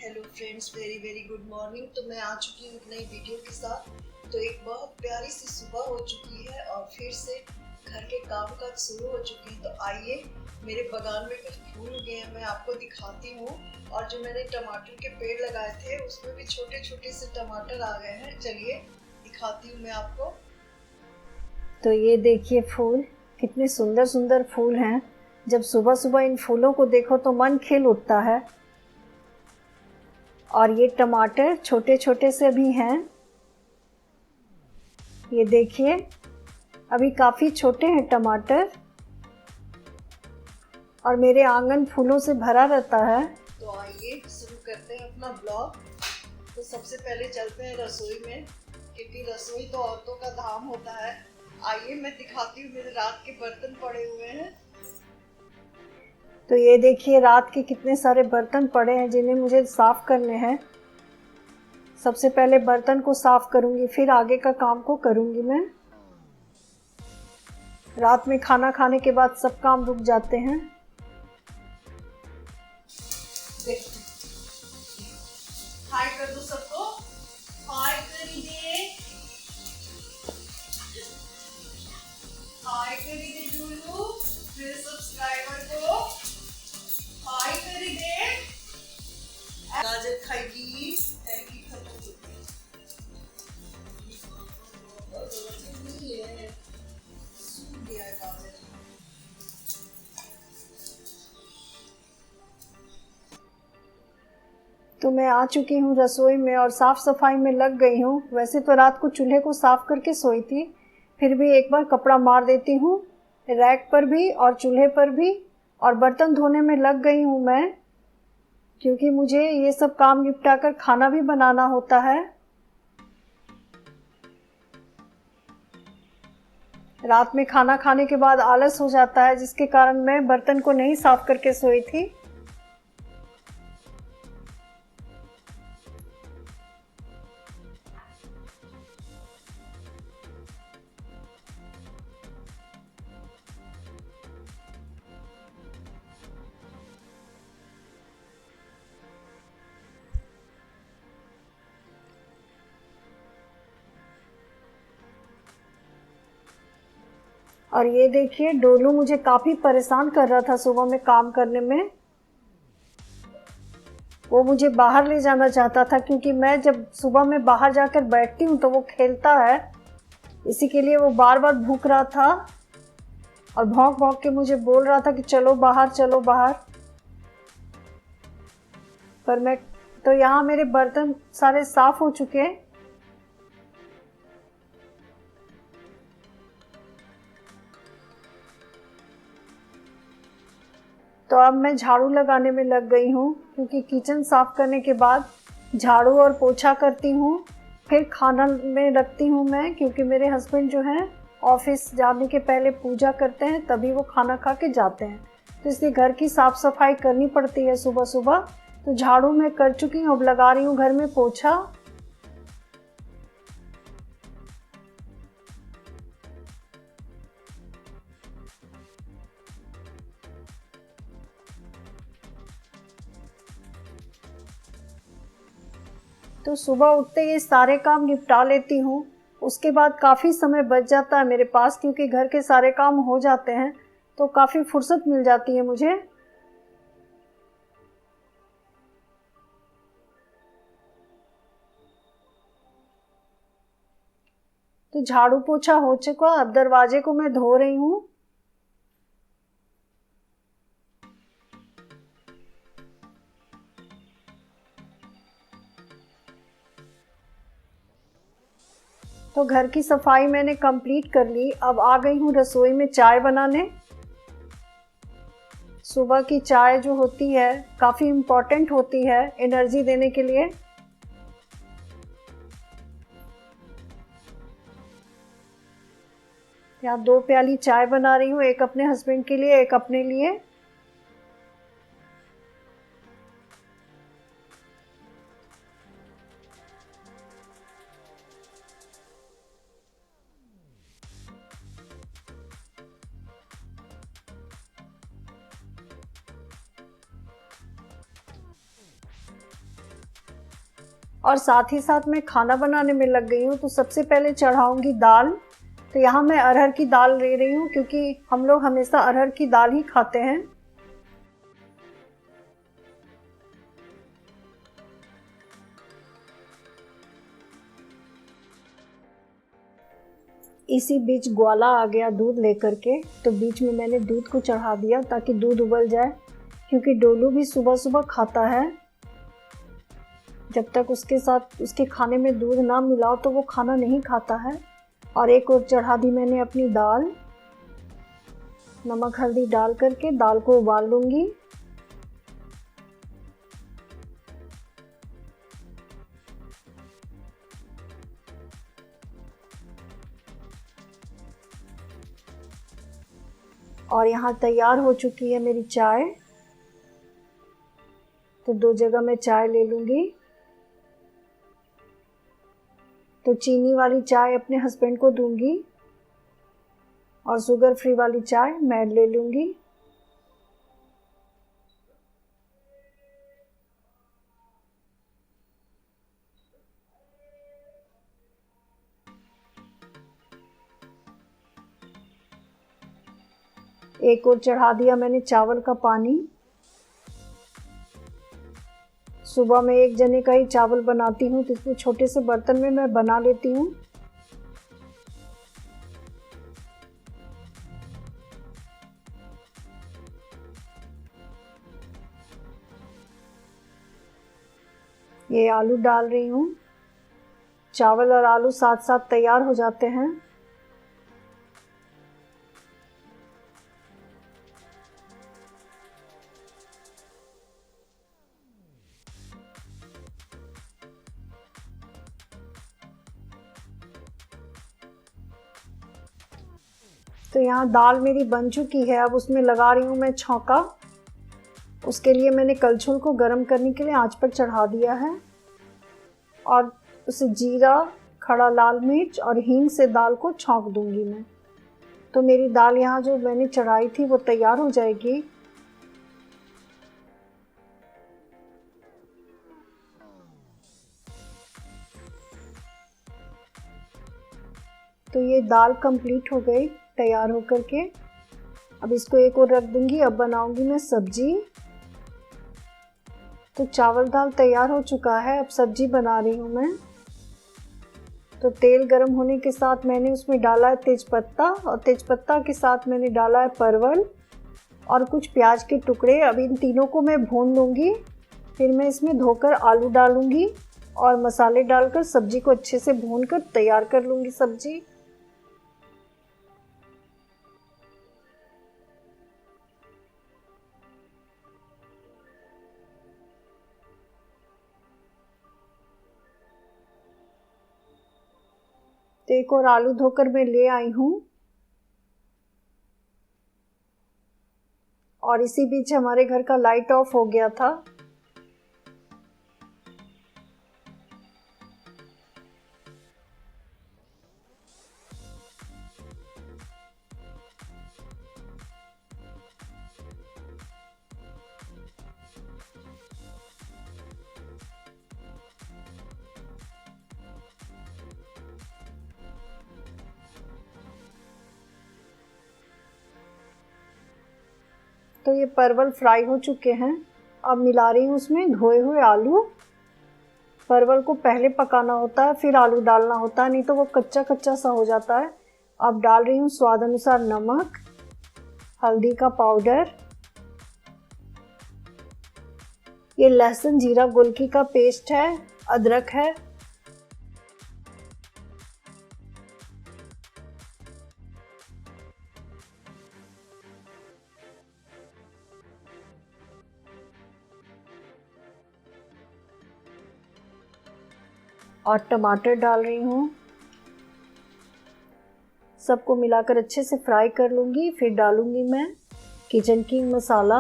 Hello friends, very very good morning. तो मैं आ चुकी हूँ एक नई वीडियो के साथ। तो एक बहुत प्यारी सी सुबह हो चुकी है और फिर से घर के काम काज शुरू हो चुके हैं। तो आइए, मेरे बागान में कुछ फूल उगे हैं, मैं आपको दिखाती हूँ। और जो मैंने टमाटर के पेड़ लगाए थे उसमें भी छोटे छोटे से टमाटर आ गए हैं। चलिए दिखाती हूँ मैं आपको। तो ये देखिए फूल, कितने सुंदर सुंदर फूल हैं। जब सुबह सुबह इन फूलों को देखो तो मन खिल उठता है। और ये टमाटर छोटे छोटे से भी हैं। ये देखिए, अभी काफ़ी छोटे हैं टमाटर। और मेरे आंगन फूलों से भरा रहता है। तो आइए शुरू करते हैं अपना ब्लॉग। तो सबसे पहले चलते हैं रसोई में, क्योंकि रसोई तो औरतों का धाम होता है। आइए मैं दिखाती हूँ, मेरे रात के बर्तन पड़े हुए हैं। तो ये देखिए, रात के कितने सारे बर्तन पड़े हैं जिन्हें मुझे साफ़ करने हैं। सबसे पहले बर्तन को साफ़ करूँगी, फिर आगे का काम को करूँगी मैं। रात में खाना खाने के बाद सब काम रुक जाते हैं। हाय कर दो सबको, हाय करी दे, हाय करी दे जुलू, मेरे सब्सक्राइबर को हाय करी दे। गाजर खाएगी, थैंक यू खत्म हो गई। सूख गया है गाजर। तो मैं आ चुकी हूँ रसोई में और साफ़ सफाई में लग गई हूँ। वैसे तो रात को चूल्हे को साफ़ करके सोई थी, फिर भी एक बार कपड़ा मार देती हूँ, रैक पर भी और चूल्हे पर भी। और बर्तन धोने में लग गई हूँ मैं, क्योंकि मुझे ये सब काम निपटाकर खाना भी बनाना होता है। रात में खाना खाने के बाद आलस हो जाता है, जिसके कारण मैं बर्तन को नहीं साफ़ करके सोई थी। और ये देखिए, डोलू मुझे काफ़ी परेशान कर रहा था सुबह में काम करने में। वो मुझे बाहर ले जाना चाहता था, क्योंकि मैं जब सुबह में बाहर जाकर बैठती हूँ तो वो खेलता है। इसी के लिए वो बार बार भूख रहा था और भौंक भौंक के मुझे बोल रहा था कि चलो बाहर, चलो बाहर। पर मैं तो यहाँ मेरे बर्तन सारे साफ हो चुके हैं। तो अब मैं झाड़ू लगाने में लग गई हूँ, क्योंकि किचन साफ करने के बाद झाड़ू और पोछा करती हूँ। फिर खाना में रखती हूँ मैं, क्योंकि मेरे हस्बैंड जो हैं ऑफिस जाने के पहले पूजा करते हैं, तभी वो खाना खा के जाते हैं। तो इसलिए घर की साफ़ सफाई करनी पड़ती है सुबह सुबह। तो झाड़ू मैं कर चुकी हूँ, अब लगा रही हूँ घर में पोछा। तो सुबह उठते ये सारे काम निपटा लेती हूँ। उसके बाद काफ़ी समय बच जाता है मेरे पास, क्योंकि घर के सारे काम हो जाते हैं, तो काफ़ी फुर्सत मिल जाती है मुझे। तो झाड़ू पोछा हो चुका, अब दरवाजे को मैं धो रही हूँ। तो घर की सफाई मैंने कंप्लीट कर ली। अब आ गई हूँ रसोई में चाय बनाने। सुबह की चाय जो होती है काफ़ी इम्पॉर्टेंट होती है एनर्जी देने के लिए। यहाँ 2 प्याली चाय बना रही हूँ, एक अपने हस्बैंड के लिए, एक अपने लिए। और साथ ही साथ मैं खाना बनाने में लग गई हूँ। तो सबसे पहले चढ़ाऊँगी दाल। तो यहाँ मैं अरहर की दाल ले रही हूँ क्योंकि हम लोग हमेशा अरहर की दाल ही खाते हैं। इसी बीच ग्वाला आ गया दूध लेकर के, तो बीच में मैंने दूध को चढ़ा दिया ताकि दूध उबल जाए, क्योंकि डोलू भी सुबह सुबह खाता है। जब तक उसके साथ उसके खाने में दूध ना मिलाओ तो वो खाना नहीं खाता है। और एक और चढ़ा दी मैंने अपनी दाल। नमक हल्दी डाल करके दाल को उबाल लूँगी। और यहाँ तैयार हो चुकी है मेरी चाय। तो 2 जगह मैं चाय ले लूँगी। तो चीनी वाली चाय अपने हस्बैंड को दूंगी और शुगर फ्री वाली चाय मैं ले लूँगी। एक और चढ़ा दिया मैंने चावल का पानी। सुबह में एक जने का ही चावल बनाती हूँ, तो इसमें छोटे से बर्तन में मैं बना लेती हूँ। ये आलू डाल रही हूँ। चावल और आलू साथ साथ तैयार हो जाते हैं। तो यहाँ दाल मेरी बन चुकी है। अब उसमें लगा रही हूँ मैं छौंका। उसके लिए मैंने कलछुल को गर्म करने के लिए आंच पर चढ़ा दिया है और उसे जीरा, खड़ा लाल मिर्च और हींग से दाल को छौंक दूंगी मैं। तो मेरी दाल यहाँ जो मैंने चढ़ाई थी वो तैयार हो जाएगी। तो ये दाल कंप्लीट हो गई तैयार होकर के। अब इसको एक और रख दूंगी। अब बनाऊंगी मैं सब्जी। तो चावल दाल तैयार हो चुका है। अब सब्जी बना रही हूँ मैं। तो तेल गरम होने के साथ मैंने उसमें डाला है तेजपत्ता और तेजपत्ता के साथ मैंने डाला है परवल और कुछ प्याज के टुकड़े। अब इन तीनों को मैं भून लूँगी। फिर मैं इसमें धोकर आलू डालूँगी और मसाले डालकर सब्जी को अच्छे से भून कर तैयार कर लूँगी सब्जी। तो एक और आलू धोकर मैं ले आई हूँ। और इसी बीच हमारे घर का लाइट ऑफ हो गया था। तो ये परवल फ्राई हो चुके हैं। अब मिला रही हूँ उसमें धोए हुए आलू। परवल को पहले पकाना होता है फिर आलू डालना होता है, नहीं तो वो कच्चा कच्चा सा हो जाता है। अब डाल रही हूँ स्वाद अनुसार नमक, हल्दी का पाउडर, ये लहसुन जीरा गोलकी का पेस्ट है, अदरक है, और टमाटर डाल रही हूँ। सबको मिलाकर अच्छे से फ्राई कर लूँगी। फिर डालूँगी मैं किचन किंग मसाला,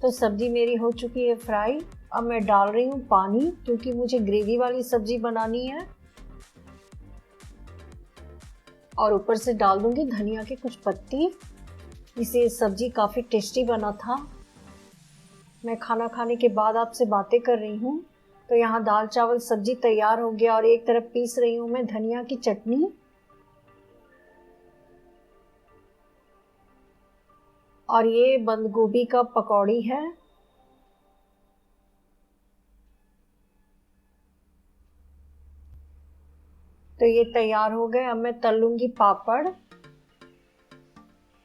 तो सब्जी मेरी हो चुकी है फ्राई। अब मैं डाल रही हूँ पानी, क्योंकि मुझे ग्रेवी वाली सब्जी बनानी है। और ऊपर से डाल दूंगी धनिया के कुछ पत्ती। इससे सब्जी काफ़ी टेस्टी बना था। मैं खाना खाने के बाद आपसे बातें कर रही हूँ। तो यहाँ दाल चावल सब्जी तैयार हो गया और एक तरफ पीस रही हूँ मैं धनिया की चटनी। और ये बंद गोभी का पकौड़ी है। तो ये तैयार हो गए। अब मैं तल लूंगी पापड़।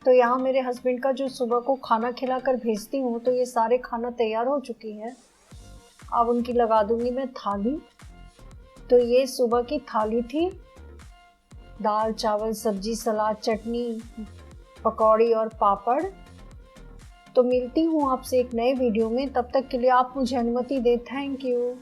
तो यहाँ मेरे हस्बैंड का जो सुबह को खाना खिलाकर भेजती हूँ, तो ये सारे खाना तैयार हो चुकी है। अब उनकी लगा दूंगी मैं थाली। तो ये सुबह की थाली थी, दाल चावल सब्जी सलाद चटनी पकौड़ी और पापड़। तो मिलती हूँ आपसे एक नए वीडियो में, तब तक के लिए आप मुझे अनुमति दें। Thank you.